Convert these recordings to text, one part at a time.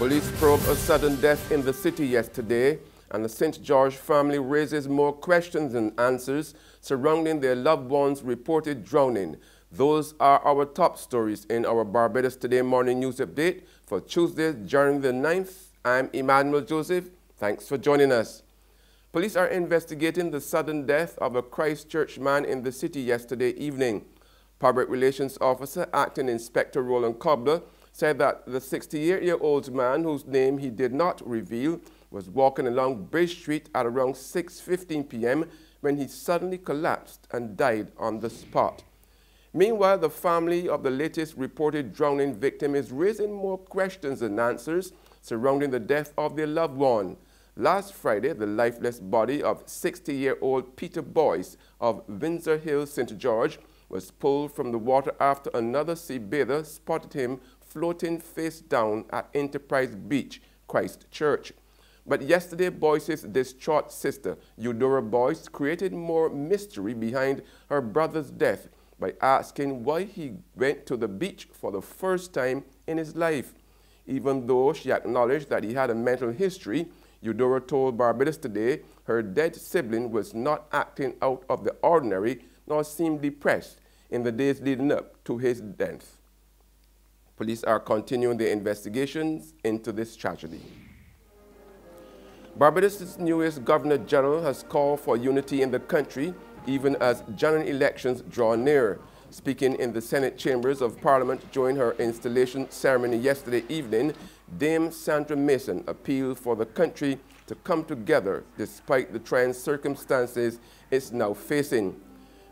Police probe a sudden death in the city yesterday, and the St. George family raises more questions than answers surrounding their loved one's reported drowning. Those are our top stories in our Barbados Today morning news update for Tuesday, January the 9th. I'm Emmanuel Joseph. Thanks for joining us. Police are investigating the sudden death of a Christchurch man in the city yesterday evening. Public Relations Officer Acting Inspector Roland Cobbler said that the 68-year-old man, whose name he did not reveal, was walking along Bridge Street at around 6:15 p.m. when he suddenly collapsed and died on the spot. Meanwhile, the family of the latest reported drowning victim is raising more questions than answers surrounding the death of their loved one. Last Friday, the lifeless body of 60-year-old Peter Boyce of Windsor Hill, St. George, was pulled from the water after another sea bather spotted him floating face down at Enterprise Beach, Christchurch. But yesterday, Boyce's distraught sister, Eudora Boyce, created more mystery behind her brother's death by asking why he went to the beach for the first time in his life. Even though she acknowledged that he had a mental history, Eudora told Barbados Today her dead sibling was not acting out of the ordinary nor seemed depressed in the days leading up to his death. Police are continuing their investigations into this tragedy. Barbados' newest Governor General has called for unity in the country even as general elections draw near. Speaking in the Senate chambers of Parliament during her installation ceremony yesterday evening, Dame Sandra Mason appealed for the country to come together despite the trying circumstances it's now facing.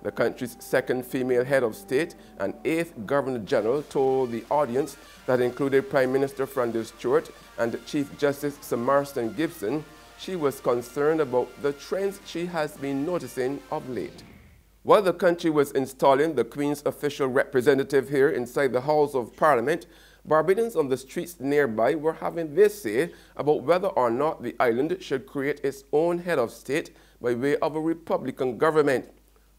The country's second female head of state and 8th Governor General told the audience that included Prime Minister Francis Stewart and Chief Justice Sir Marston Gibson she was concerned about the trends she has been noticing of late. While the country was installing the Queen's official representative here inside the halls of Parliament, Barbadians on the streets nearby were having their say about whether or not the island should create its own head of state by way of a Republican government.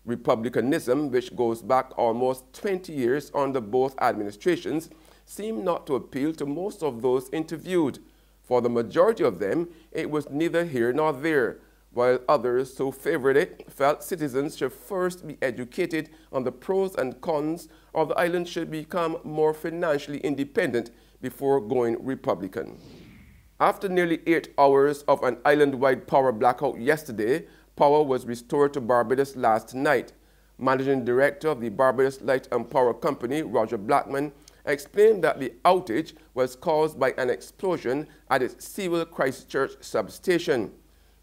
Republicanism, which goes back almost 20 years under both administrations, seemed not to appeal to most of those interviewed. For the majority of them, it was neither here nor there, while others who favored it felt citizens should first be educated on the pros and cons, or the island should become more financially independent before going Republican. After nearly 8 hours of an island-wide power blackout yesterday, power was restored to Barbados last night. Managing Director of the Barbados Light and Power Company, Roger Blackman, explained that the outage was caused by an explosion at its Sewell Christchurch substation.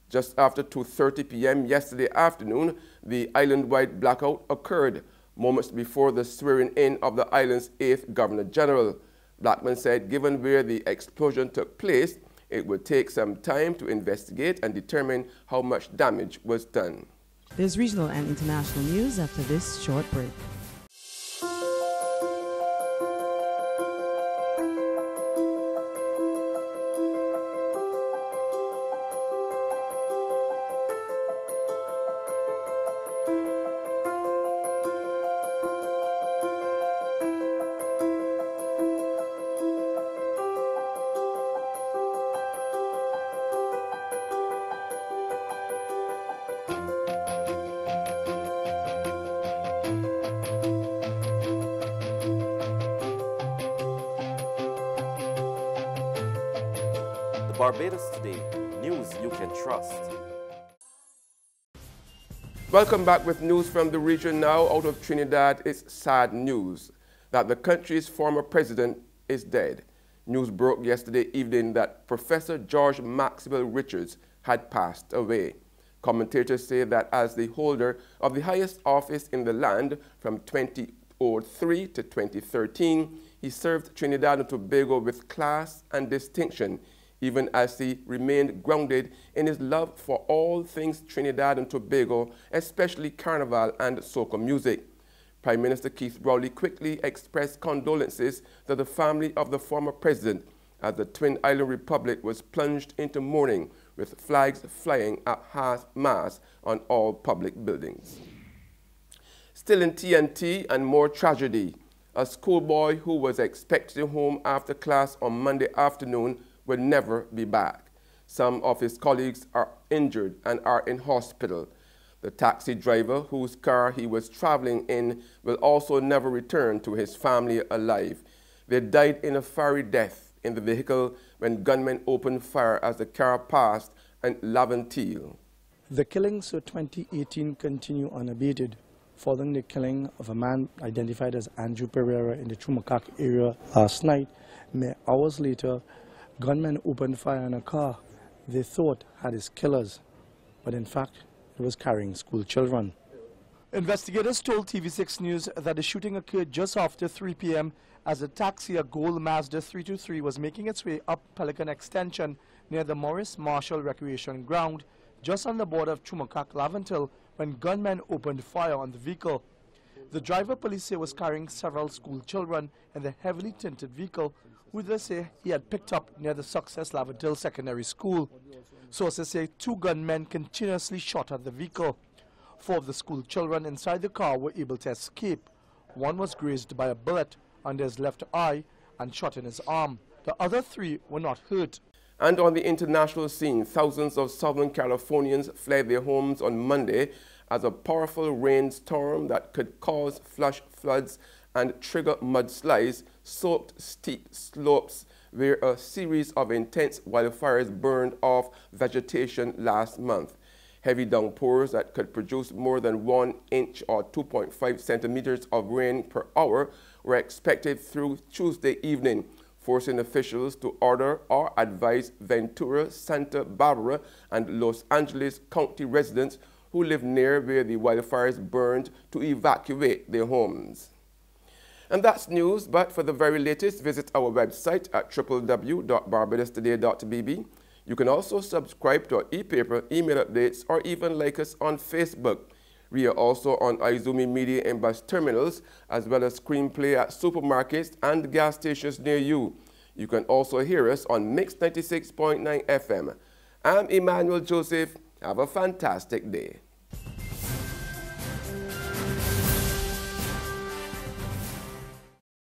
Just after 2:30 p.m. yesterday afternoon, the island-wide blackout occurred, moments before the swearing-in of the island's 8th Governor General. Blackman said given where the explosion took place, it would take some time to investigate and determine how much damage was done. There's regional and international news after this short break. Barbados Today, news you can trust. Welcome back with news from the region now. Out of Trinidad, it's sad news that the country's former president is dead. News broke yesterday evening that Professor George Maxwell Richards had passed away. Commentators say that as the holder of the highest office in the land from 2003 to 2013, he served Trinidad and Tobago with class and distinction, even as he remained grounded in his love for all things Trinidad and Tobago, especially carnival and soca music. Prime Minister Keith Rowley quickly expressed condolences to the family of the former president as the Twin Island Republic was plunged into mourning with flags flying at half-mast on all public buildings. Still in TNT and more tragedy, a schoolboy who was expected home after class on Monday afternoon will never be back. Some of his colleagues are injured and are in hospital. The taxi driver, whose car he was traveling in, will also never return to his family alive. They died in a fiery death in the vehicle when gunmen opened fire as the car passed in Laventille. The killings of 2018 continue unabated, following the killing of a man identified as Andrew Pereira in the Chumacak area last night. Mere hours later, gunmen opened fire on a car they thought had his killers, but in fact it was carrying school children. Investigators told TV6 News that the shooting occurred just after 3 p.m. as a taxi, a gold Mazda 323, was making its way up Pelican Extension near the Morris Marshall Recreation Ground, just on the border of Chumacak Laventille, when gunmen opened fire on the vehicle. The driver, police say, was carrying several school children in the heavily tinted vehicle, who they say he had picked up near the Success Laventille Secondary School. Sources say 2 gunmen continuously shot at the vehicle. 4 of the school children inside the car were able to escape. One was grazed by a bullet under his left eye and shot in his arm. The other 3 were not hurt. And on the international scene, thousands of Southern Californians fled their homes on Monday as a powerful rainstorm that could cause flash floods and trigger mudslides soaked steep slopes where a series of intense wildfires burned off vegetation last month. Heavy downpours that could produce more than 1 inch or 2.5 centimeters of rain per hour were expected through Tuesday evening, forcing officials to order or advise Ventura, Santa Barbara, and Los Angeles County residents who live near where the wildfires burned to evacuate their homes. And that's news, but for the very latest, visit our website at www.barbadostoday.bb. You can also subscribe to our e-paper, email updates, or even like us on Facebook. We are also on Izumi Media in bus terminals, as well as screenplay at supermarkets and gas stations near you. You can also hear us on Mix 96.9 FM. I'm Emmanuel Joseph. Have a fantastic day.